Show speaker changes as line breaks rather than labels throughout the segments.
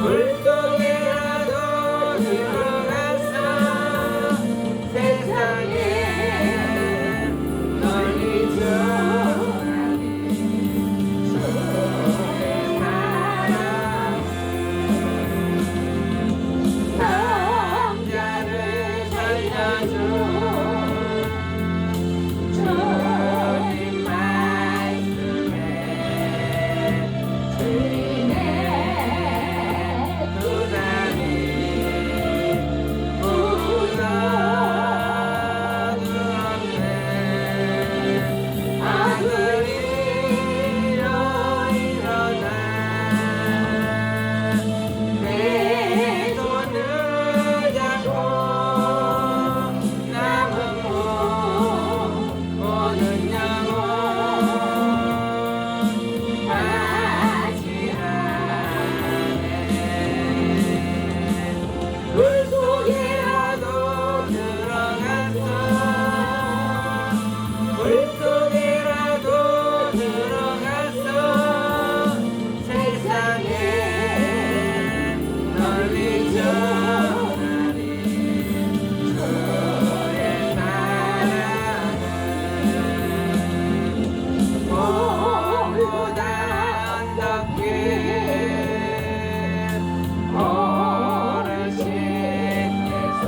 물속에라도 들어갔어 세상에 널 잊어라니 주의 사랑 남자를 살려줘 주님 말씀에 주님의 두 다리 무너졌네 아들이여 일어나 내 손을 잡고 남은 모든 영혼 맞이하네 물속에라도 들어갔어 물속에라도 들어갔어 세상에 널 잊어라니 주의 사랑은 몸보다 언덕길 어르신 예수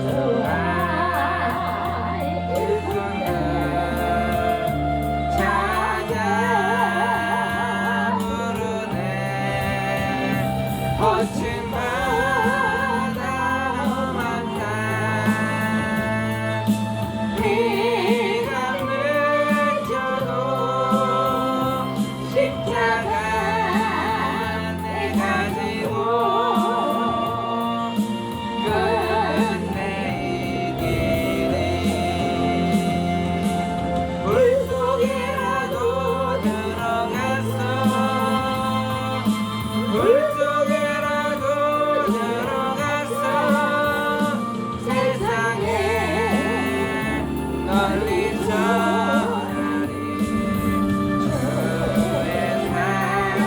주와 일꾼을 찾아 부르네 거친 바다 험한 산 비가 맺혀도 십자가 내 가지고 끝내 이기리 물속에라도 들어갔어 물속에라도 들어갔어 세상에 널 잊어라니 주의 사랑은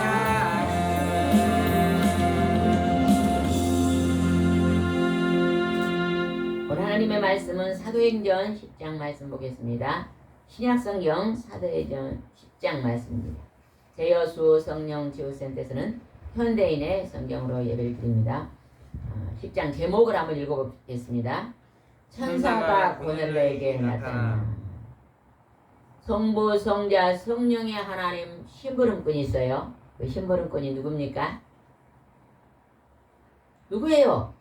오늘 하나님의 말씀은 사도행전 10장 말씀 보겠습니다. 신약성경 사도행전 10장 말씀입니다. 제여수 성령 지우센터에서는 현대인의 성경으로 예배를 드립니다. 10장 제목을 한번 읽어보겠습니다. 천사가 고넬로에게 나타나. 성부, 성자, 성령의 하나님 심부름꾼이 있어요. 그 심부름꾼이 누굽니까? 누구예요?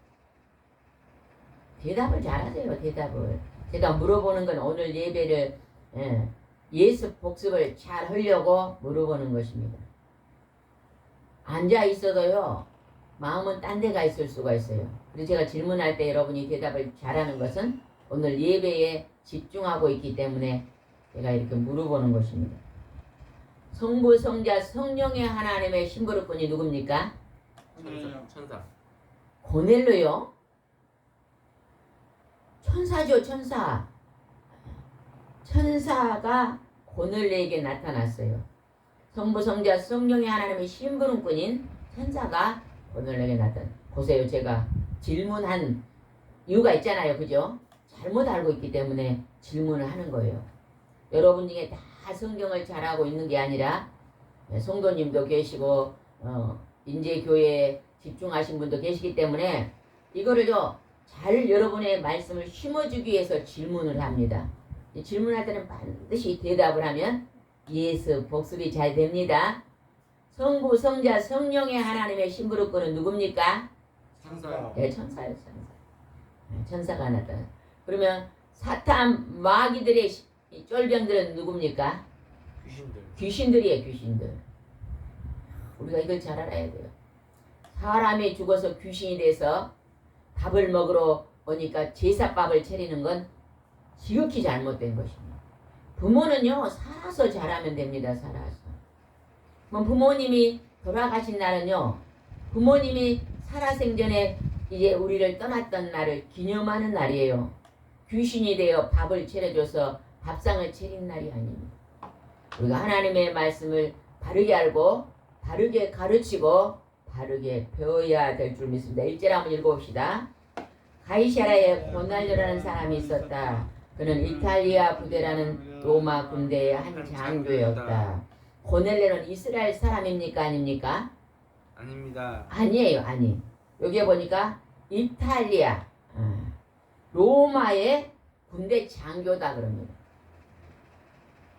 대답을 잘하세요. 대답을. 제가 물어보는 건 오늘 예배를 예수 복습을 잘 하려고 물어보는 것입니다. 앉아 있어도요 마음은 딴 데가 있을 수가 있어요. 그래서 제가 질문할 때 여러분이 대답을 잘하는 것은 오늘 예배에 집중하고 있기 때문에 제가 이렇게 물어보는 것입니다. 성부, 성자, 성령의 하나님의 심부름꾼이 누굽니까?
천사
고넬로요? 천사죠, 천사. 천사가 고넬로에게 나타났어요. 성부, 성자, 성령의 하나님의 심부름꾼인 천사가 고넬로에게 나타났어요. 보세요, 제가 질문한 이유가 있잖아요, 그죠? 잘못 알고 있기 때문에 질문을 하는 거예요. 여러분 중에 다 성경을 잘하고 있는 게 아니라 성도님도 계시고 인제 교회에 집중하신 분도 계시기 때문에 이거를요 잘 여러분의 말씀을 심어주기 위해서 질문을 합니다. 질문할 때는 반드시 대답을 하면 예수 복습이 잘 됩니다. 성부, 성자, 성령의 하나님의 심부름꾼은 누굽니까?
천사요.
네, 천사예요, 천사. 천사가 나타나. 그러면 사탄 마귀들의 이 쫄병들은 누굽니까?
귀신들.
귀신들이에요, 귀신들. 우리가 이걸 잘 알아야 돼요. 사람이 죽어서 귀신이 돼서 밥을 먹으러 오니까 제사밥을 차리는 건 지극히 잘못된 것입니다. 부모는요 살아서 잘하면 됩니다. 살아서. 그럼 부모님이 돌아가신 날은요 부모님이 살아생전에 이제 우리를 떠났던 날을 기념하는 날이에요. 귀신이 되어 밥을 차려줘서 밥상을 차린 날이 아닙니다. 우리가 하나님의 말씀을 바르게 알고 바르게 가르치고 바르게 배워야 될 줄 믿습니다. 1절 한번 읽어봅시다. 가이사라에 고넬료라는 사람이 있었다. 그는 이탈리아 부대라는 로마 군대의 한 장교였다. 고넬료는 이스라엘 사람입니까? 아닙니까?
아닙니다.
아니에요. 아니. 여기에 보니까 이탈리아 로마의 군대 장교다 그럽니다.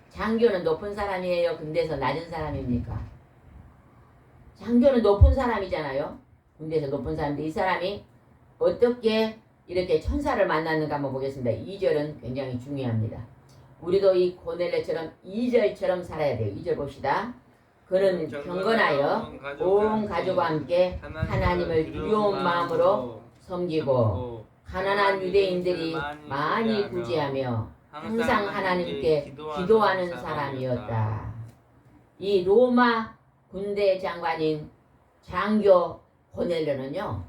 장교는 높은 사람이에요? 군대에서 낮은 사람입니까? 장교는 높은 사람이잖아요. 군대에서 높은 사람인데 이 사람이 어떻게 이렇게 천사를 만났는가 한번 보겠습니다. 2절은 굉장히 중요합니다. 우리도 이 고넬료처럼 2절처럼 살아야 돼요. 2절 봅시다. 그는 경건하여 온 가족과 함께 하나님을 두려운 마음으로 섬기고 가난한 유대인들이 많이 구제하며 항상 하나님께 기도하는 사람이었다. 이 로마 군대 장관인 장교 고넬료는요,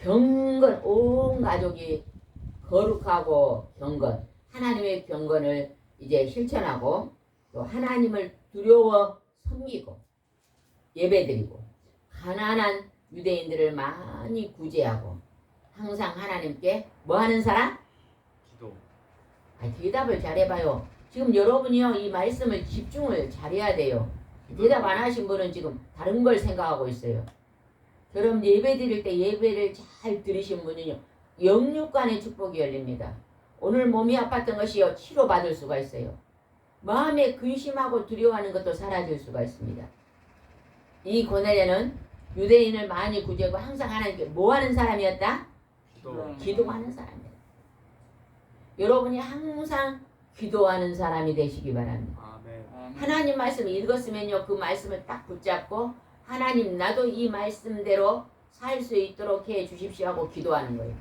경건, 온 가족이 거룩하고 경건, 하나님의 경건을 이제 실천하고 또 하나님을 두려워 섬기고 예배드리고 가난한 유대인들을 많이 구제하고 항상 하나님께 뭐 하는 사람?
기도.
대답을 잘해봐요. 지금 여러분이요 이 말씀을 집중을 잘해야 돼요. 대답 안 하신 분은 지금 다른 걸 생각하고 있어요. 그럼 예배 드릴 때 예배를 잘 들으신 분은요 영육간의 축복이 열립니다. 오늘 몸이 아팠던 것이요 치료받을 수가 있어요. 마음에 근심하고 두려워하는 것도 사라질 수가 있습니다. 이 고넬료는 유대인을 많이 구제하고 항상 하나님께 뭐 하는 사람이었다? 기도하는 사람이에요. 여러분이 항상 기도하는 사람이 되시기 바랍니다.
아멘.
하나님 말씀을 읽었으면요 그 말씀을 딱 붙잡고 하나님 나도 이 말씀대로 살 수 있도록 해 주십시오 하고 기도하는 거예요.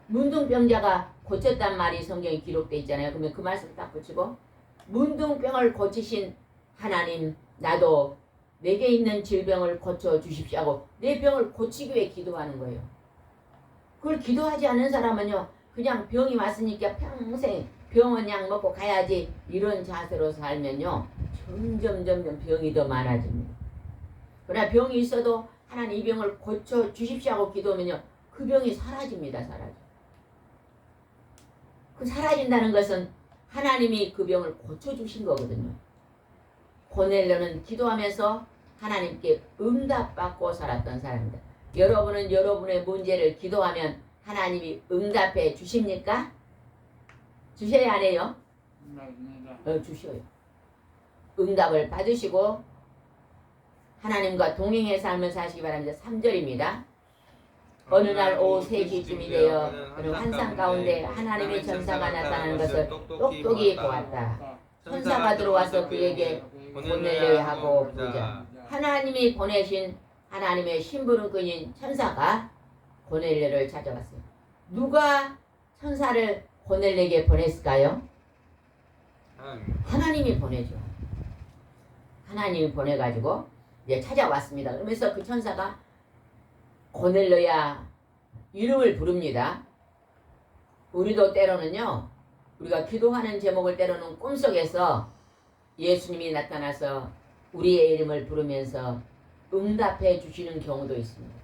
문둥병자가 고쳤단 말이 성경에 기록되어 있잖아요. 그러면 그 말씀 딱 붙이고 문둥병을 고치신 하나님 나도 내게 있는 질병을 고쳐 주십시오 하고 내 병을 고치기 위해 기도하는 거예요. 그걸 기도하지 않는 사람은요 그냥 병이 왔으니까 평생 병원 약 먹고 가야지 이런 자세로 살면요 점점 병이 더 많아집니다. 그러나 병이 있어도 하나님 이 병을 고쳐 주십시오 하고 기도하면요 그 병이 사라집니다. 사라져. 그 사라진다는 것은 하나님이 그 병을 고쳐주신 거거든요. 고넬료는 기도하면서 하나님께 응답받고 살았던 사람입니다. 여러분은 여러분의 문제를 기도하면 하나님이 응답해 주십니까? 주셔야 안 해요? 주셔요. 응답을 받으시고 하나님과 동행의 삶을 사시기 바랍니다. 3절입니다. 어느 날 오후 3시쯤이 되어 그는 환상 가운데 하나님의 천사가 나타나는 것을 똑똑히 보았다. 천사가 들어와서 그에게 고넬료야 하고 부르자 하나님이 보내신 하나님의 심부름꾼인 천사가 고넬료를 찾아갔어요. 누가 천사를 고넬료에게 보냈을까요? 하나님이 보내죠. 하나님이 보내가지고 이제 찾아왔습니다. 그러면서 그 천사가 고넬료야 이름을 부릅니다. 우리도 때로는요 우리가 기도하는 제목을 때로는 꿈속에서 예수님이 나타나서 우리의 이름을 부르면서 응답해 주시는 경우도 있습니다.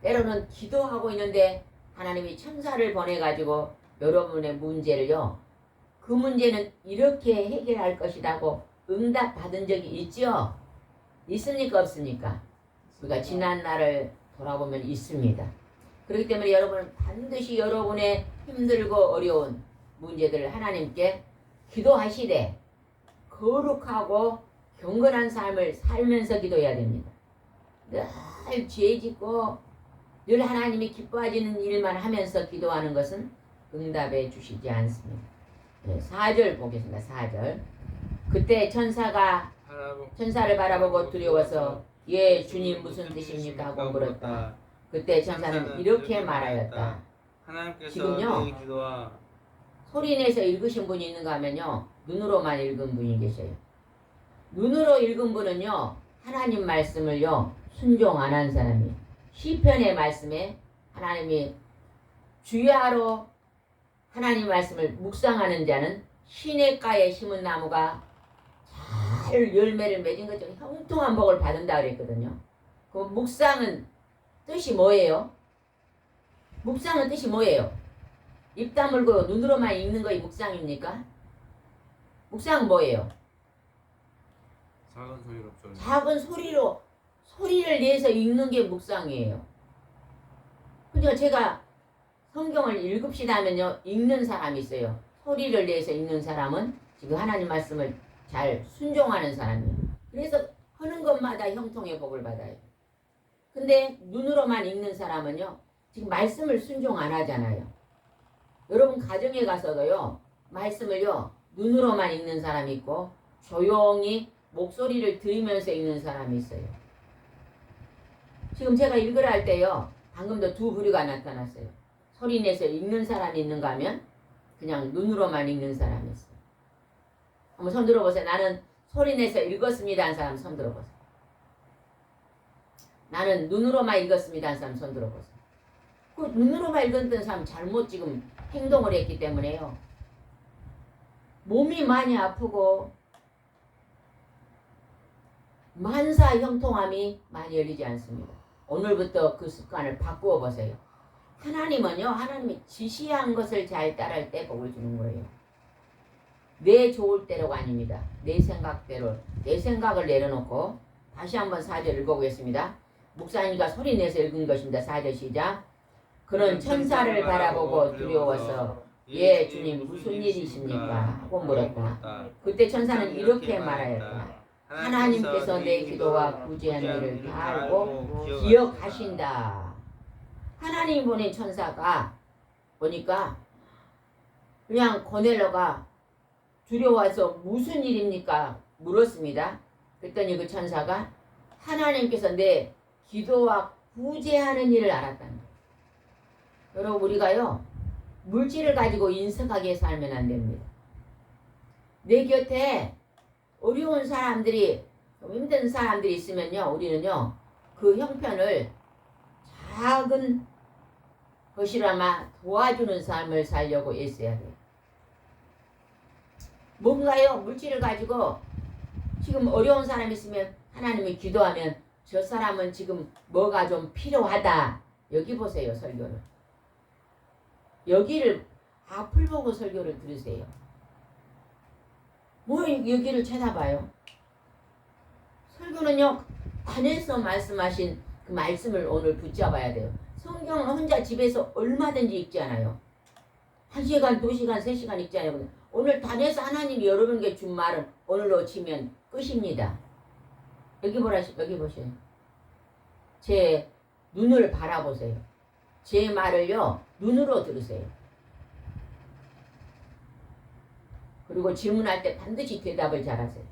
때로는 기도하고 있는데 하나님이 천사를 보내가지고 여러분의 문제를요 그 문제는 이렇게 해결할 것이라고 응답받은 적이 있죠? 있습니까? 없습니까? 우리가 지난 날을 돌아보면 있습니다. 그렇기 때문에 여러분은 반드시 여러분의 힘들고 어려운 문제들을 하나님께 기도하시되 거룩하고 경건한 삶을 살면서 기도해야 됩니다. 늘 죄짓고 늘 하나님이 기뻐하시는 일만 하면서 기도하는 것은 응답해 주시지 않습니다. 4절 보겠습니다. 4절. 그때 천사를 바라보고 두려워서 예 주님 무슨 뜻입니까 하고 물었다. 그때 천사는 이렇게 말하였다. 지금요 소리내서 읽으신 분이 있는가 하면요 눈으로만 읽은 분이 계셔요. 눈으로 읽은 분은요 하나님 말씀을요 순종 안 한 사람이 시편의 말씀에 하나님이 주야로 하나님 말씀을 묵상하는 자는 시냇가에 심은 나무가 잘 열매를 맺은 것처럼 형통한 복을 받는다 그랬거든요. 그 묵상은 뜻이 뭐예요? 묵상은 뜻이 뭐예요? 입 다물고 눈으로만 읽는 거이 묵상입니까? 묵상은 뭐예요?
작은 소리로 좀.
작은 소리로 소리를 내서 읽는 게 묵상이에요. 그러니까 제가 성경을 읽읍시다 하면요, 읽는 사람이 있어요. 소리를 내서 읽는 사람은 지금 하나님 말씀을 잘 순종하는 사람이에요. 그래서 하는 것마다 형통의 복을 받아요. 근데 눈으로만 읽는 사람은요, 지금 말씀을 순종 안 하잖아요. 여러분 가정에 가서도요, 말씀을요, 눈으로만 읽는 사람이 있고 조용히 목소리를 들으면서 읽는 사람이 있어요. 지금 제가 읽으라 할 때요, 방금도 두 부류가 나타났어요. 소리 내서 읽는 사람이 있는가 하면 그냥 눈으로만 읽는 사람이 있어요. 한번 손 들어보세요. 나는 소리 내서 읽었습니다 한 사람 손 들어보세요. 나는 눈으로만 읽었습니다 한 사람 손 들어보세요. 그 눈으로만 읽었던 사람 잘못 지금 행동을 했기 때문에요, 몸이 많이 아프고 만사 형통함이 많이 열리지 않습니다. 오늘부터 그 습관을 바꾸어 보세요. 하나님은요, 하나님이 지시한 것을 잘 따를 때 복을 주는 거예요. 내 좋을 대로가 아닙니다. 내 생각대로, 내 생각을 내려놓고 다시 한번 4절 읽어보겠습니다. 목사님과 소리 내서 읽은 것입니다. 4절 시작. 그는 천사를 바라보고 두려워서 예 주님 무슨 일이십니까? 하고 물었다. 그때 천사는 이렇게 말하였다. 하나님께서 내 기도와 구제한 일을 다 알고 기억하신다. 하나님 보낸 천사가 보니까 그냥 고넬로가 두려워서 무슨 일입니까? 물었습니다. 그랬더니 그 천사가 하나님께서 내 기도와 구제하는 일을 알았다는 거예요. 여러분 우리가요, 물질을 가지고 인색하게 살면 안 됩니다. 내 곁에 어려운 사람들이, 힘든 사람들이 있으면요, 우리는요 그 형편을 작은 것이라마 도와주는 삶을 살려고 애써야 돼요. 뭔가요, 물질을 가지고 지금 어려운 사람이 있으면 하나님이 기도하면 저 사람은 지금 뭐가 좀 필요하다. 여기 보세요, 설교를. 여기를 앞을 보고 설교를 들으세요. 뭐 여기를 쳐다봐요? 설교는요, 안에서 말씀하신 그 말씀을 오늘 붙잡아야 돼요. 성경은 혼자 집에서 얼마든지 읽지 않아요. 1시간, 2시간, 3시간 읽지 않아요. 오늘 단에서 하나님이 여러분에게 준 말은 오늘로 치면 끝입니다. 여기 보세요. 제 눈을 바라보세요. 제 말을요, 눈으로 들으세요. 그리고 질문할 때 반드시 대답을 잘하세요.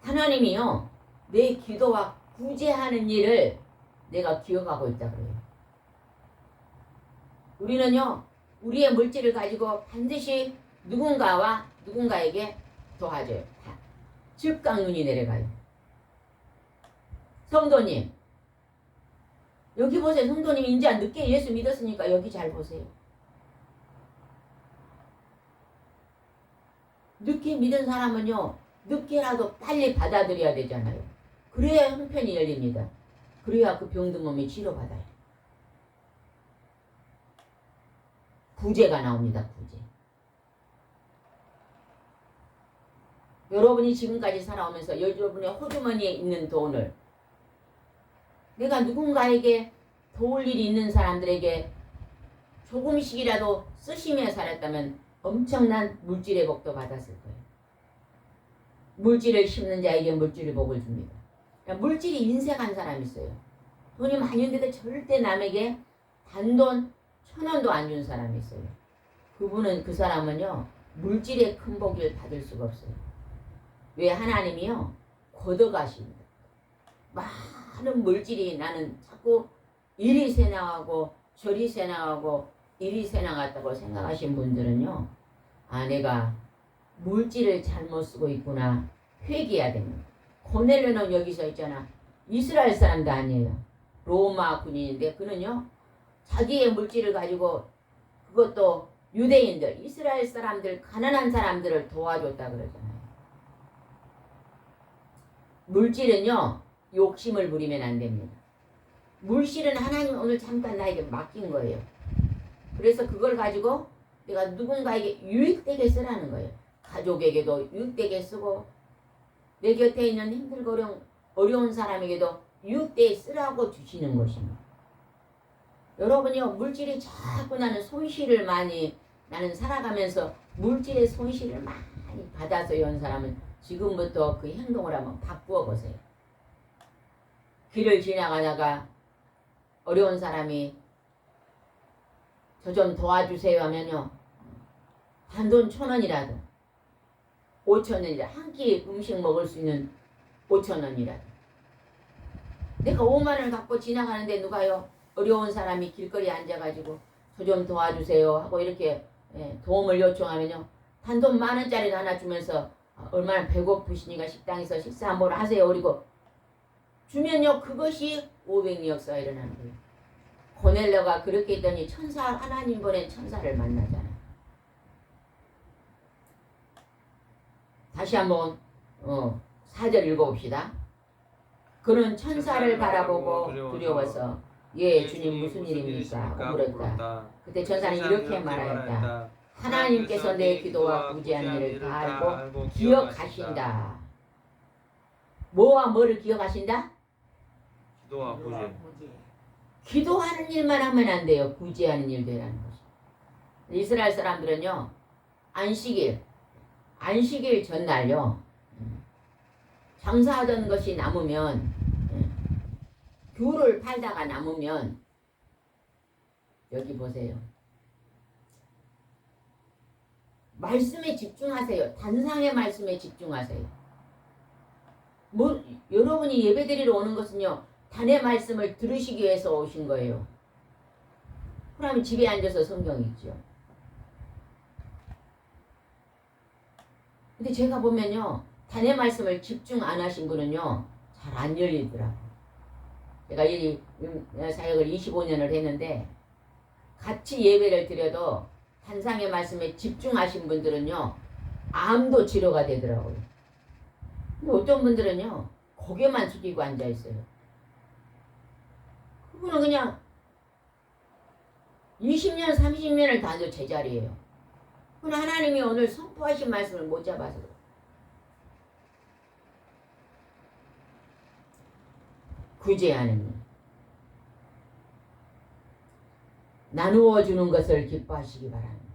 하나님이요, 내 기도와 구제하는 일을 내가 기억하고 있다 그래요. 우리는요, 우리의 물질을 가지고 반드시 누군가에게 도와줘요. 즉각 눈이 내려가요. 성도님, 여기 보세요. 성도님 이제 늦게 예수 믿었으니까 여기 잘 보세요. 늦게 믿은 사람은요, 늦게라도 빨리 받아들여야 되잖아요. 그래야 형편이 열립니다. 그래야 그 병든 몸이 치료받아요. 구제가 나옵니다. 구제. 여러분이 지금까지 살아오면서 여러분의 호주머니에 있는 돈을 내가 누군가에게 도울 일이 있는 사람들에게 조금씩이라도 쓰시며 살았다면 엄청난 물질의 복도 받았을 거예요. 물질을 심는 자에게 물질의 복을 줍니다. 물질이 인색한 사람이 있어요. 돈이 많이 있는데도 절대 남에게 단돈 1,000원도 안 준 사람이 있어요. 그 사람은요, 물질의 큰 복을 받을 수가 없어요. 왜? 하나님이요, 걷어가십니다. 많은 물질이 나는 자꾸 이리 새 나가고 저리 새 나가고 이리 새 나갔다고 생각하신 분들은요, 아, 내가 물질을 잘못 쓰고 있구나, 회개해야 됩니다. 고넬료는 여기서 있잖아. 이스라엘 사람도 아니에요. 로마 군인인데 그는요, 자기의 물질을 가지고 그것도 유대인들, 이스라엘 사람들, 가난한 사람들을 도와줬다 그러잖아요. 물질은요, 욕심을 부리면 안 됩니다. 물질은 하나님 오늘 잠깐 나에게 맡긴 거예요. 그래서 그걸 가지고 내가 누군가에게 유익되게 쓰라는 거예요. 가족에게도 유익되게 쓰고 내 곁에 있는 힘들고 어려운 사람에게도 유익되게 쓰라고 주시는 것입니다. 여러분이요, 물질이 자꾸 나는 손실을 나는 살아가면서 물질의 손실을 많이 받아서 온 사람은 지금부터 그 행동을 한번 바꾸어 보세요. 길을 지나가다가 어려운 사람이 저 좀 도와주세요 하면요, 단돈 1,000원이라도 5,000원이라도 한 끼 음식 먹을 수 있는 5,000원이라도 내가 5만원 갖고 지나가는데 누가요 어려운 사람이 길거리에 앉아가지고 저 좀 도와주세요 하고 이렇게 도움을 요청하면요, 단돈 10,000원짜리 하나 주면서 얼마나 배고프시니까 식당에서 식사 한번 하세요 그리고 주면요, 그것이 500력사가 일어나는 거예요. 고넬료가 그렇게 했더니 하나님 보낸 천사를 만나잖아요. 다시 한번 4절 읽어봅시다. 그는 천사를 바라보고 두려워서 예 주님 무슨 일입니까? 물었다. 그때 천사는 이렇게 말하였다. 하나님께서 내 기도와 구제한 일을 다 알고 기억하신다. 뭐와 뭐를 기억하신다?
기도와 구제.
기도하는 일만 하면 안 돼요. 구제하는 일도 해라는 것이. 이스라엘 사람들은요, 안식일 전날요, 장사하던 것이 남으면, 귤을 팔다가 남으면, 여기 보세요. 말씀에 집중하세요. 단상의 말씀에 집중하세요. 여러분이 예배드리러 오는 것은요, 단의 말씀을 들으시기 위해서 오신 거예요. 그러면 집에 앉아서 성경 읽죠. 근데 제가 보면요, 단의 말씀을 집중 안 하신 분은요, 잘 안 열리더라고요. 제가 이 사역을 25년을 했는데 같이 예배를 드려도 단상의 말씀에 집중하신 분들은요, 암도 치료가 되더라고요. 근데 어떤 분들은요, 고개만 숙이고 앉아있어요. 그분은 그냥 20년, 30년을 다녀 제자리예요. 그러나 하나님이 오늘 선포하신 말씀을 못 잡아서 그래요. 구제하는 일. 나누어 주는 것을 기뻐하시기 바랍니다.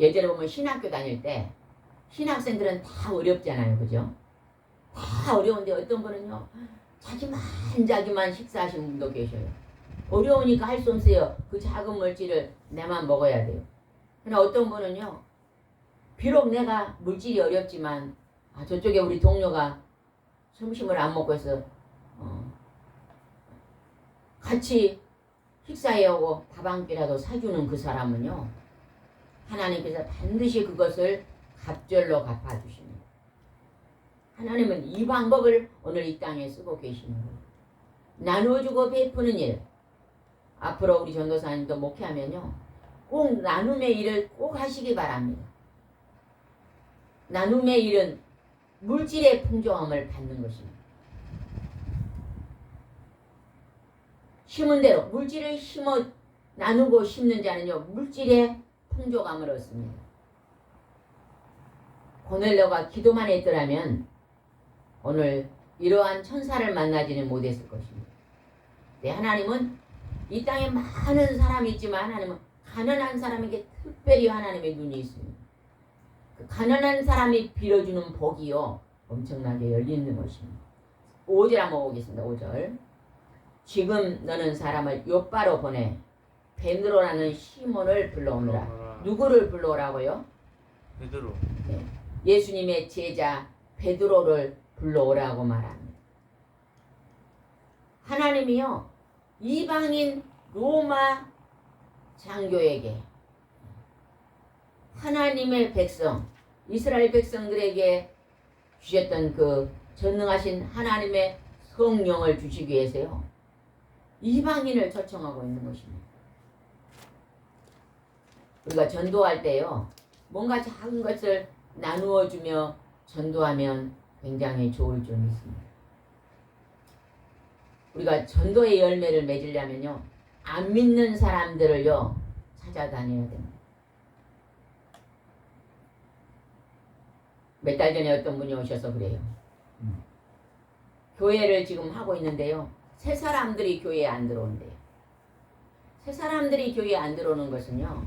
예전에 보면 신학교 다닐 때 신학생들은 다 어렵잖아요. 그죠? 다 어려운데 어떤 분은요, 자기만 식사하시는 분도 계셔요. 어려우니까 할 수 없어요. 그 작은 물질을 내만 먹어야 돼요. 그러나 어떤 분은요, 비록 내가 물질이 어렵지만 저쪽에 우리 동료가 점심을 안 먹고 해서 같이 식사해 오고 밥 한 끼라도 사주는 그 사람은요, 하나님께서 반드시 그것을 갑절로 갚아주십니다. 하나님은 이 방법을 오늘 이 땅에 쓰고 계시는 거예요. 나눠주고 베푸는 일. 앞으로 우리 전도사님도 목회하면요, 꼭 나눔의 일을 꼭 하시기 바랍니다. 나눔의 일은 물질의 풍족함을 받는 것입니다. 심은 대로 물질을 나누고 심는 자는요, 물질의 풍족함을 얻습니다. 고넬료가 기도만 했더라면 오늘 이러한 천사를 만나지는 못했을 것입니다. 네, 하나님은 이 땅에 많은 사람이 있지만 하나님은 가난한 사람에게 특별히 하나님의 눈이 있습니다. 그 가난한 사람이 빌어주는 복이요, 엄청나게 열리는 것입니다. 5절 한번 보겠습니다. 5절. 지금 너는 사람을 욥바로 보내 베드로라는 시몬을 불러오느라. 누구를 불러오라고요?
베드로.
네, 예수님의 제자 베드로를 불러오라고 말합니다. 하나님이요, 이방인 로마 장교에게, 하나님의 백성 이스라엘 백성들에게 주셨던 그 전능하신 하나님의 성령을 주시기 위해서요, 이방인을 초청하고 있는 것입니다. 우리가 전도할 때요. 뭔가 작은 것을 나누어 주며 전도하면 굉장히 좋을 줄 믿습니다. 우리가 전도의 열매를 맺으려면요. 안 믿는 사람들을요. 찾아다녀야 됩니다. 몇 달 전에 어떤 분이 오셔서 그래요. 교회를 지금 하고 있는데요. 새 사람들이 교회에 안 들어온대요. 새 사람들이 교회에 안 들어오는 것은요.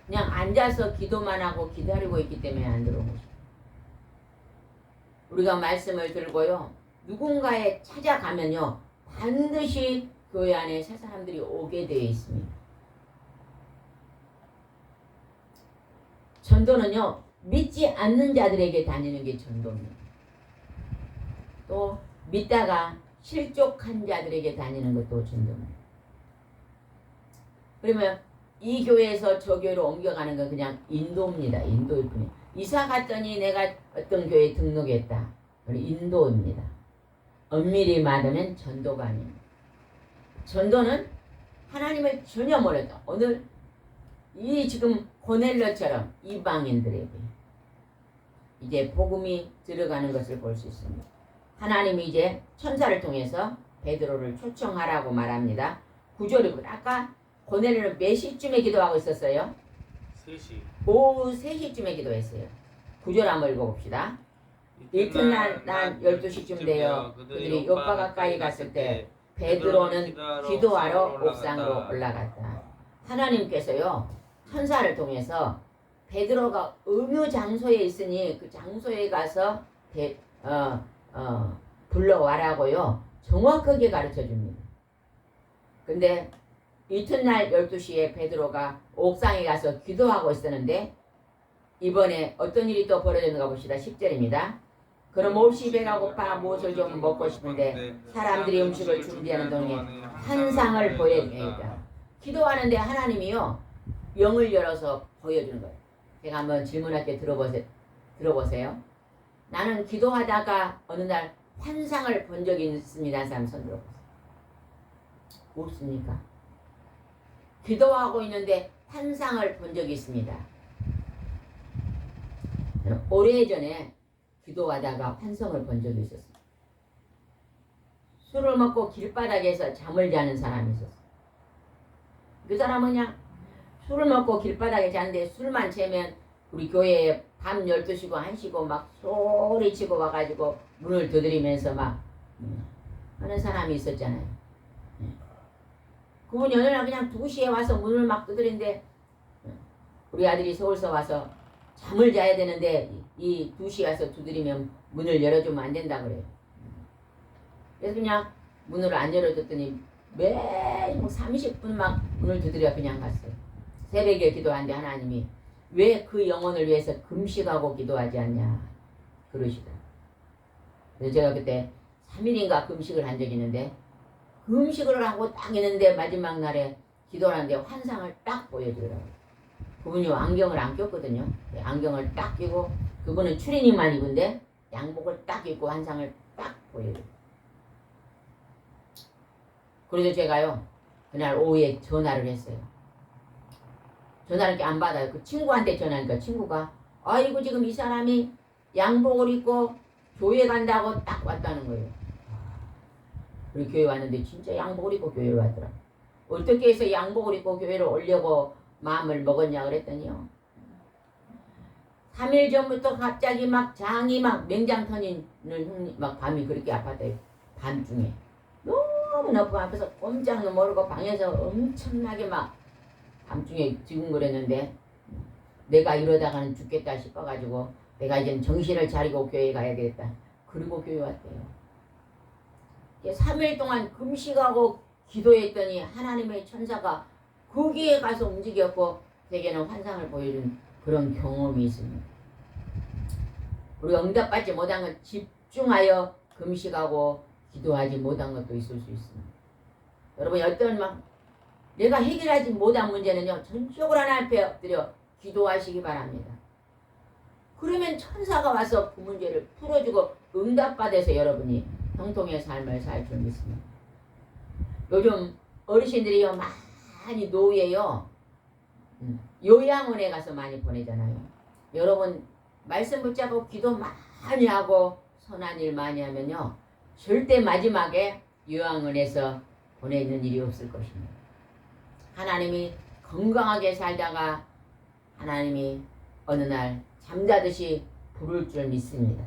그냥 앉아서 기도만 하고 기다리고 있기 때문에 안 들어오는 것입니다. 우리가 말씀을 들고요. 누군가에 찾아가면요. 반드시 교회 안에 새 사람들이 오게 되어 있습니다. 전도는요. 믿지 않는 자들에게 다니는 게 전도입니다. 또 믿다가 실족한 자들에게 다니는 것도 전도입니다. 그러면 이 교회에서 저 교회로 옮겨가는 건 그냥 인도입니다. 인도일 뿐이에요. 이사 갔더니 내가 어떤 교회에 등록했다. 인도입니다. 엄밀히 말하면 전도가 아닙니다. 전도는 하나님을 전혀 모르다. 오늘 이 지금 고넬료처럼 이방인들에게 이제 복음이 들어가는 것을 볼 수 있습니다. 하나님이 이제 천사를 통해서 베드로를 초청하라고 말합니다. 9절이고 아까 고넬료는 몇 시쯤에 기도하고 있었어요?
3시.
오후 3시쯤에 기도했어요. 9절 한번 읽어봅시다. 이튿날 난 12시쯤 되어 그들이 요파 가까이 갔을 때 베드로는 기도하러 옥상으로 올라갔다. 하나님께서요. 천사를 통해서 베드로가 어느 장소에 있으니 그 장소에 가서 불러와라고요. 정확하게 가르쳐 줍니다. 근데 이튿날 12시에 베드로가 옥상에 가서 기도하고 있었는데 이번에 어떤 일이 또 벌어졌는가 봅시다. 10절입니다. 그럼 몹시 배가 고파 무엇을 좀 먹고 싶은데 사람들이 음식을 준비하는 동안에 환상을 보여줍니다. 기도하는데 하나님이요. 영을 열어서 보여주는 거예요. 제가 한번 질문할게 들어보세요. 나는 기도하다가 어느 날 환상을 본 적이 있습니다. 사람 손 들어보세요. 없습니까? 기도하고 있는데 환상을 본 적이 있습니다. 저는 오래전에 기도하다가 환상을 본 적이 있었어요. 술을 먹고 길바닥에서 잠을 자는 사람이 있었어요. 그 사람은 그냥 술을 먹고 길바닥에 자는데 술만 재면 우리 교회에 밤 12시고 1시고 막 소리치고 와가지고 문을 두드리면서 막 하는 사람이 있었잖아요. 그분이 어느 날 그냥 2시에 와서 문을 막 두드리는데 우리 아들이 서울서 와서 잠을 자야 되는데 이 2시에 와서 두드리면 문을 열어주면 안 된다 그래요. 그래서 그냥 문을 안 열어줬더니 매일 30분 막 문을 두드려 그냥 갔어요. 새벽에 기도하는데 하나님이 왜 그 영혼을 위해서 금식하고 기도하지 않냐 그러시다. 그래서 제가 그때 3일인가 금식을 한 적이 있는데 금식을 하고 딱 있는데 마지막 날에 기도를 하는데 환상을 딱 보여주더라고요. 그분이 안경을 안 꼈거든요. 안경을 딱 끼고 그분은 추리닝만 입은데 양복을 딱 입고 환상을 딱 보여줘요. 그래서 제가요 그날 오후에 전화를 했어요. 전화를 이렇게 안 받아요. 그 친구한테 전화하니까 친구가 아이고 지금 이 사람이 양복을 입고 교회 간다고 딱 왔다는 거예요. 우리 교회 왔는데 진짜 양복을 입고 교회를 왔더라. 어떻게 해서 양복을 입고 교회를 오려고 마음을 먹었냐 그랬더니요. 3일 전부터 갑자기 막 장이 막 맹장터니를 막 밤이 그렇게 아팠대요. 밤중에. 너무 아파서 꼼짝도 모르고 방에서 엄청나게 막 밤중에 뒹굴거렸는데 내가 이러다가는 죽겠다 싶어가지고 내가 이제 정신을 차리고 교회에 가야 되겠다. 그리고 교회 왔대요. 3일 동안 금식하고 기도했더니 하나님의 천사가 거기에 가서 움직였고 제게는 환상을 보여준 그런 경험이 있습니다. 우리가 응답받지 못한 건 집중하여 금식하고 기도하지 못한 것도 있을 수 있습니다. 여러분 어떤 막 내가 해결하지 못한 문제는요. 전적으로 하나님 앞에 엎드려 기도하시기 바랍니다. 그러면 천사가 와서 그 문제를 풀어주고 응답받아서 여러분이 형통의 삶을 살 줄 믿습니다. 요즘 어르신들이요 많이 노예요. 요양원에 가서 많이 보내잖아요. 여러분 말씀 붙잡고 기도 많이 하고 선한 일 많이 하면요 절대 마지막에 요양원에서 보내는 일이 없을 것입니다. 하나님이 건강하게 살다가 하나님이 어느 날 잠자듯이 부를 줄 믿습니다.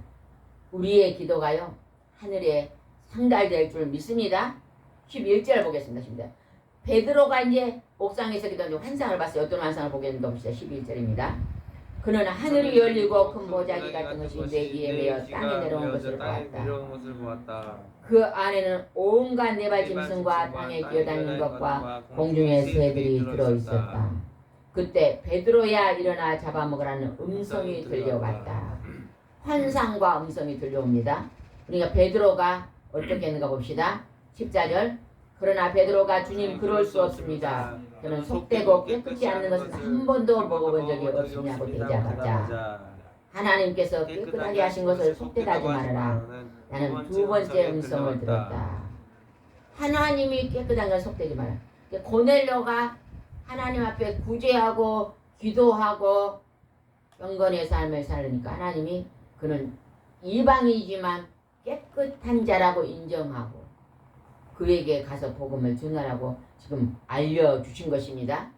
우리의 기도가요 하늘에 상달될 줄 믿습니다. 11절 보겠습니다. 11절. 베드로가 이제 옥상에서 기도하는데 환상을 봤어요. 어떤 환상을 보겠는가 봅시다. 11절입니다. 그는 하늘이 열리고 큰 보자기 같은 것이 내기에 매어 땅에 내려온 것을 보았다. 그 안에는 온갖 네발 짐승과 땅에 기어다니는 것과 공중의 새들이 들어있었다. 그때 베드로야 일어나 잡아먹으라는 음성이 들려왔다. 환상과 음성이 들려옵니다. 그러니까 베드로가 어떻게 했는가 봅시다. 14절. 그러나 베드로가 주님 그럴 수 없습니다. 저는 속되고 깨끗지 않는 것은 한 번도 먹어본 적이 없으냐고 대답하자. 하나님께서 깨끗하게 하신 것을 속되다지 말아라. 나는 두 번째 음성을 들었다. 하나님이 깨끗한 걸 속되지 말아라. 고넬료가 하나님 앞에 구제하고 기도하고 경건의 삶을 살으니까 하나님이 그는 이방이지만 깨끗한 자라고 인정하고 그에게 가서 복음을 전하라고 지금 알려주신 것입니다.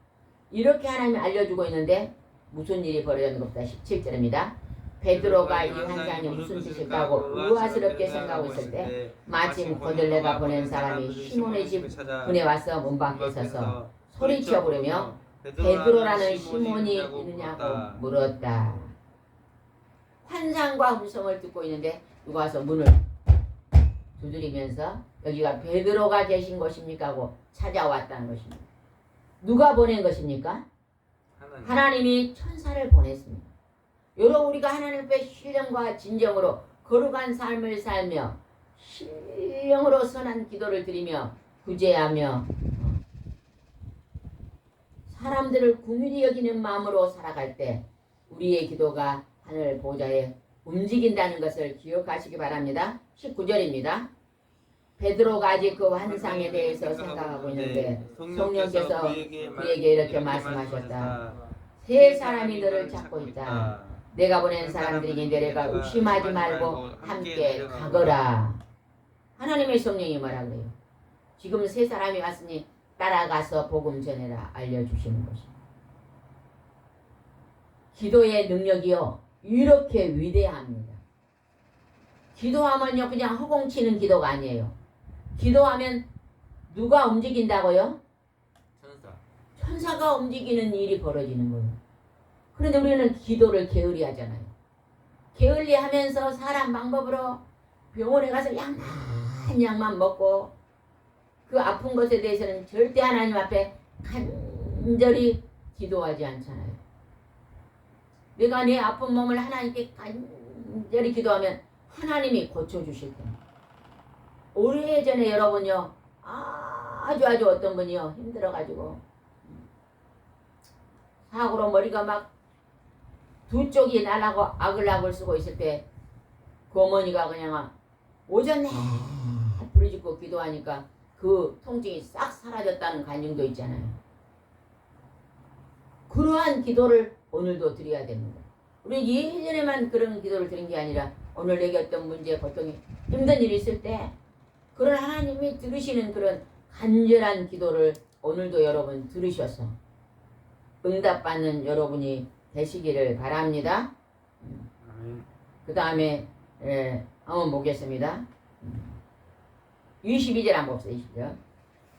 이렇게 하나님이 알려주고 있는데 무슨 일이 벌어졌는 것보다 17절입니다. 베드로가 이 환상이 무슨 뜻일까고 의아스럽게 생각하고 있을 때 마침 고넬료가 보낸 사람이 시몬의 집 문에 와서 문 밖에 서서 소리쳐 부르며 베드로라는 시몬이 있느냐고 물었다. 환상과 음성을 듣고 있는데 누가 와서 문을 두드리면서 여기가 베드로가 계신 것입니까 하고 찾아왔다는 것입니다. 누가 보낸 것입니까? 하나님이 천사를 보냈습니다. 여러분 우리가 하나님 앞에 신령과 진정으로 거룩한 삶을 살며 신령으로 선한 기도를 드리며 구제하며 사람들을 긍휼히 여기는 마음으로 살아갈 때 우리의 기도가 하늘 보좌에 움직인다는 것을 기억하시기 바랍니다. 19절입니다. 베드로가 아직 그 환상에 대해서 생각하고 있는데 성령께서 그에게 이렇게 말씀하셨다. 세 사람이 너를 찾고 있다. 내가 보낸 사람들에게 내려가 의심하지 말고 함께 가거라. 하나님의 성령이 뭐라 그래요? 지금 세 사람이 왔으니 따라가서 복음 전해라 알려주시는 것입니다. 기도의 능력이요 이렇게 위대합니다. 기도하면요 그냥 허공치는 기도가 아니에요. 기도하면 누가 움직인다고요? 천사가 움직이는 일이 벌어지는 거예요. 그런데 우리는 기도를 게을리 하잖아요. 게을리 하면서 사람 방법으로 병원에 가서 약만 먹고 그 아픈 것에 대해서는 절대 하나님 앞에 간절히 기도하지 않잖아요. 내가 내 아픈 몸을 하나님께 간절히 기도하면 하나님이 고쳐주실 겁니다. 오래전에 여러분요 아주 어떤 분이요 힘들어가지고 사고로 머리가 막 두 쪽이 날라고 아글아글 쓰고 있을 때 그 어머니가 그냥 오전 내내 부르짖고 기도하니까 그 통증이 싹 사라졌다는 간증도 있잖아요. 그러한 기도를 오늘도 드려야 됩니다. 우리 예전에만 그런 기도를 드린 게 아니라 오늘 내게 어떤 문제, 고통이 힘든 일이 있을 때 그런 하나님이 들으시는 그런 간절한 기도를 오늘도 여러분 들으셔서 응답받는 여러분이 되시기를 바랍니다. 그 다음에 한번 보겠습니다. 22절 한번 봅시다. 22절.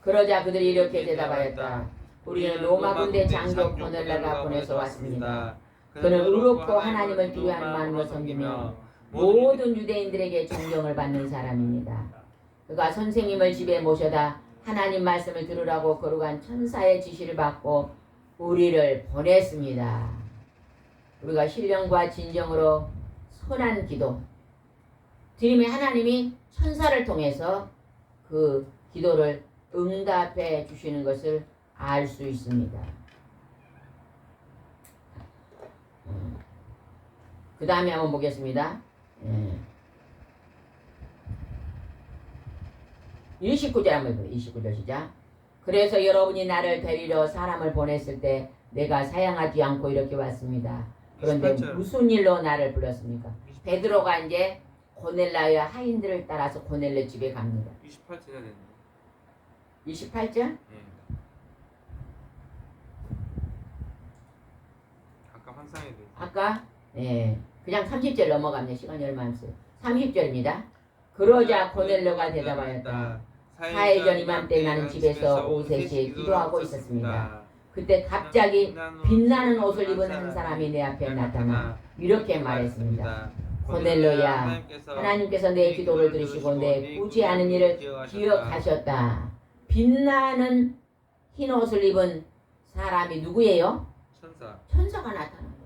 그러자 그들이 이렇게 대답하였다. 우리는 로마 군대 장교 고넬료가 보내서 왔습니다. 그는 의롭고 하나님을 두려워하는 마음으로 섬기며 모든 유대인들에게 존경을 받는 사람입니다. 그가 선생님을 집에 모셔다 하나님 말씀을 들으라고 거룩한 천사의 지시를 받고 우리를 보냈습니다. 우리가 신령과 진정으로 선한 기도 드리면 하나님이 천사를 통해서 그 기도를 응답해 주시는 것을 알 수 있습니다. 그 다음에 한번 보겠습니다. 29절 한번 보세요. 29절 시작. 그래서 여러분이 나를 데리러 사람을 보냈을 때 내가 사양하지 않고 이렇게 왔습니다. 그런데
28절.
무슨 일로 나를 불렀습니까? 베드로가 이제 고넬라의 하인들을 따라서 고넬레 집에 갑니다.
28절 해야 되는데.
28절?
예. 아까 환상에 대해서.
아까 그냥 30절 넘어갑니다. 시간이 얼마 안 없어요. 30절입니다. 그러자 고넬로가 대답하였다. 4일 전 이맘때 나는 집에서 오후 3시에 기도하고 있었습니다. 그때 갑자기 빛나는 옷을 입은 한 사람이 내 앞에 나타나 이렇게 말했습니다. 고넬로야, 하나님께서 내 기도를 들으시고 내 구제하는 일을 기억하셨다. 빛나는 흰 옷을 입은 사람이 누구예요?
천사.
천사가 나타난 거예요.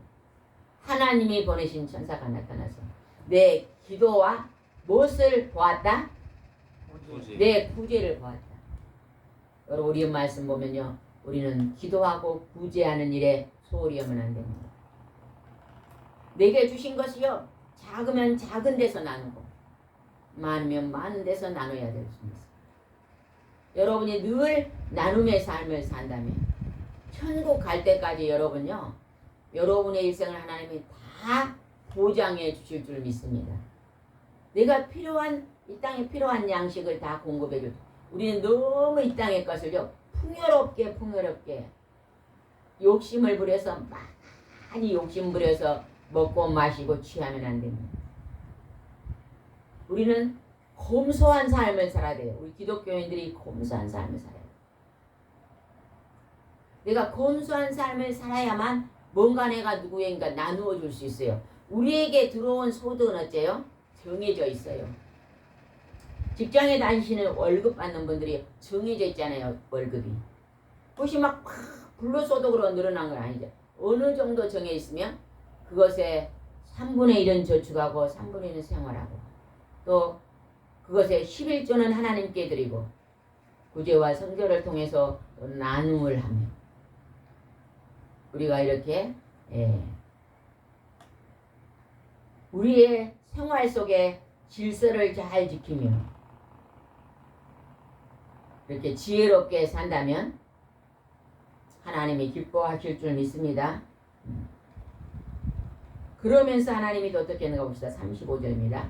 하나님이 보내신 천사가 나타나서 내 기도와 무엇을 보았다?
구제.
내 구제를 보았다. 여러분 우리 말씀 보면요. 우리는 기도하고 구제하는 일에 소홀히 하면 안 됩니다. 내게 주신 것이요. 작으면 작은 데서 나누고 많으면 많은 데서 나눠야 될 수 있습니다. 여러분이 늘 나눔의 삶을 산다면 천국 갈 때까지 여러분요. 여러분의 일생을 하나님이 다 보장해 주실 줄 믿습니다. 내가 필요한 이 땅에 필요한 양식을 다 공급해 줄. 우리는 너무 이 땅의 것을요. 풍요롭게 욕심을 부려서 많이 욕심 부려서 먹고 마시고 취하면 안 됩니다. 우리는 검소한 삶을 살아야 돼요. 우리 기독교인들이 검소한 삶을 살아야 돼요. 내가 검소한 삶을 살아야만 뭔가 내가 누구에게 나누어 줄 수 있어요. 우리에게 들어온 소득은 어째요? 정해져 있어요. 직장에 다니시는 월급 받는 분들이 정해져 있잖아요. 월급이. 그것이 막 불로소득으로 늘어난 건 아니죠. 어느 정도 정해 있으면 그것에 3분의 1은 저축하고 3분의 1은 생활하고 또 그것에 11조는 하나님께 드리고 구제와 성결을 통해서 또 나눔을 하며 우리가 이렇게 우리의 생활 속에 질서를 잘 지키며 이렇게 지혜롭게 산다면 하나님이 기뻐하실 줄 믿습니다. 그러면서 하나님이 또 어떻게 하는가 봅시다. 35절입니다.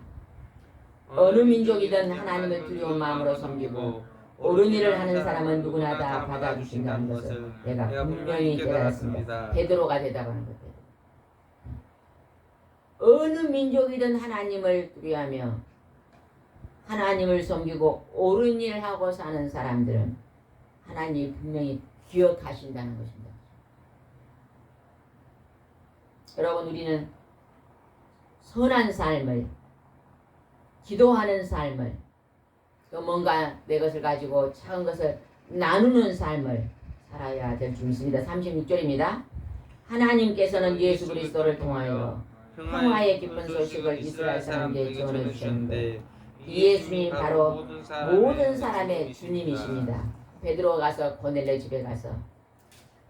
어느 민족이든 하나님을 두려운 마음으로 섬기고 옳은 일을 하는 사람은 누구나 다 받아주신다는 것을 내가 분명히 깨달았습니다. 베드로가 대답하는 것. 어느 민족이든 하나님을 두려워하며 하나님을 섬기고 옳은 일을 하고 사는 사람들은 하나님이 분명히 기억하신다는 것입니다. 여러분 우리는 선한 삶을 기도하는 삶을 또 뭔가 내 것을 가지고 작은 것을 나누는 삶을 살아야 될 줄 믿습니다. 36절입니다. 하나님께서는 예수 그리스도를 통하여 평화의 기쁜 소식을 이스라엘 사람들에게 전해 주셨는데 이 예수님이 바로 모든 사람의 주님이십니다. 베드로가 가서 고넬레 집에 가서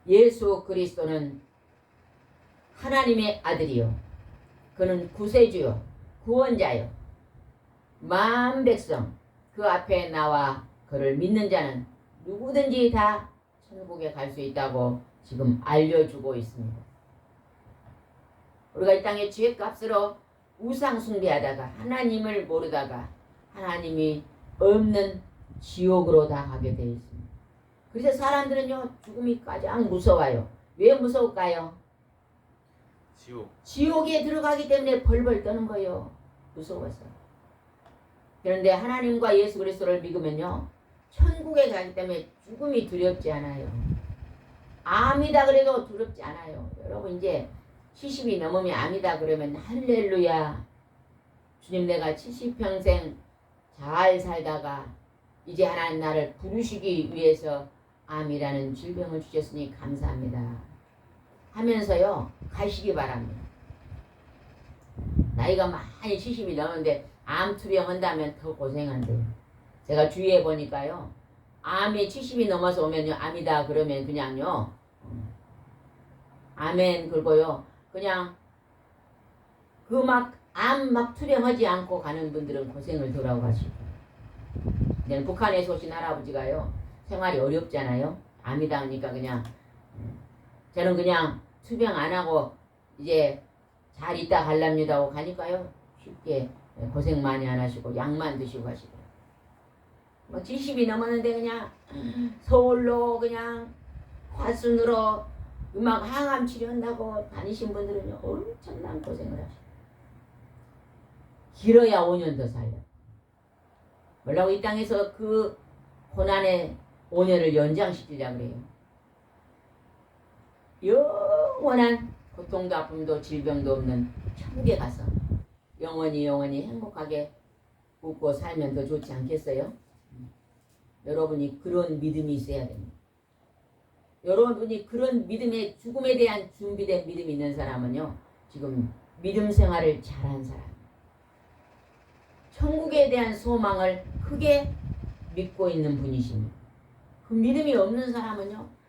예수 그리스도는 하나님의 아들이요 그는 구세주요 구원자요 만 백성 그 앞에 나와 그를 믿는 자는 누구든지 다 천국에 갈 수 있다고 지금 알려주고 있습니다. 우리가 이 땅에 죄값으로 우상 숭배하다가 하나님을 모르다가 하나님이 없는 지옥으로 다 가게 되어 있습니다. 그래서 사람들은요 죽음이 가장 무서워요. 왜 무서울까요? 지옥에 들어가기 때문에 벌벌 떠는 거예요. 무서워서. 그런데 하나님과 예수 그리스도를 믿으면요 천국에 가기 때문에 죽음이 두렵지 않아요. 암이다 그래도 두렵지 않아요. 여러분 이제 70이 넘으면 암이다 그러면 할렐루야 주님 내가 70평생 잘 살다가 이제 하나님 나를 부르시기 위해서 암이라는 질병을 주셨으니 감사합니다 하면서요 가시기 바랍니다. 나이가 많이 70이 넘었는데 암 투병 한다면 더 고생한대요. 제가 주위에 보니까요 암이 70이 넘어서 오면요 암이다 그러면 그냥요 아멘 그리고요 그냥 그 막 암 막 투병하지 않고 가는 분들은 고생을 덜 하고 가시고 북한에서 오신 할아버지가요 생활이 어렵잖아요. 암이다 하니까 그냥 저는 그냥 투병 안 하고 이제 잘 있다 갈랍니다 하고 가니까요. 쉽게 고생 많이 안 하시고 약만 드시고 가시더라고요. 뭐 70이 넘었는데 그냥 서울로 그냥 화순으로 막 항암 치료한다고 다니신 분들은요 엄청난 고생을 하시고 길어야 5년 더 살려. 뭐라고 이 땅에서 그 고난의 5년을 연장시키려고 그래요. 영원한 고통도 아픔도 질병도 없는 천국에 가서 영원히 행복하게 웃고 살면 더 좋지 않겠어요? 여러분이 그런 믿음이 있어야 됩니다. 여러분이 그런 믿음의 죽음에 대한 준비된 믿음이 있는 사람은요 지금 믿음 생활을 잘한 사람, 천국에 대한 소망을 크게 믿고 있는 분이십니다. 그 믿음이 없는 사람은요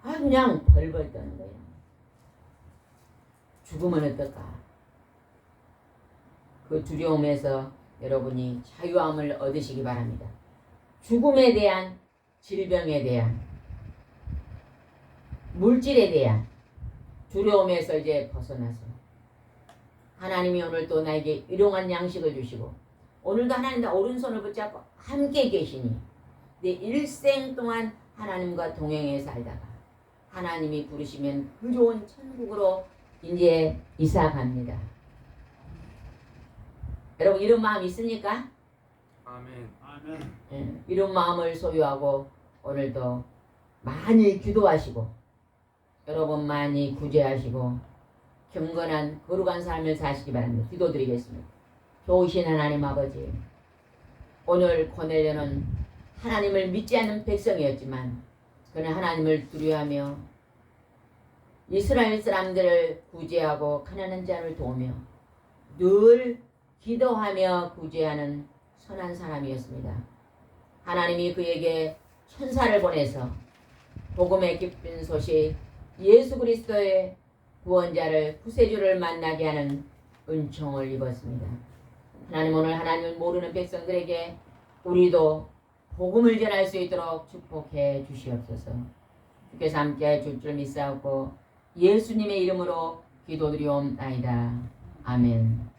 그냥 벌벌 떠는 거예요. 죽으면 어떨까? 그 두려움에서 여러분이 자유함을 얻으시기 바랍니다. 죽음에 대한, 질병에 대한, 물질에 대한 두려움에서 이제 벗어나서 하나님이 오늘 또 나에게 일용한 양식을 주시고 오늘도 하나님 나 오른손을 붙잡고 함께 계시니 내 일생 동안 하나님과 동행해 살다가 하나님이 부르시면 그 좋은 천국으로 이제 이사 갑니다. 여러분 이런 마음 있습니까?
아멘.
아멘.
이런 마음을 소유하고 오늘도 많이 기도하시고 여러분 많이 구제하시고 경건한 거룩한 삶을 사시기 바랍니다. 기도드리겠습니다. 좋으신 하나님 아버지, 오늘 고넬료는 하나님을 믿지 않는 백성이었지만 그는 하나님을 두려워하며 이스라엘 사람들을 구제하고 가난한 자를 도우며 늘 기도하며 구제하는 선한 사람이었습니다. 하나님이 그에게 천사를 보내서 복음의 기쁜 소식 예수 그리스도의 구원자를 구세주를 만나게 하는 은총을 입었습니다. 하나님 오늘 하나님을 모르는 백성들에게 우리도 복음을 전할 수 있도록 축복해 주시옵소서. 주께서 함께해 줄 줄 믿사옵고 예수님의 이름으로 기도드리옵나이다. 아멘.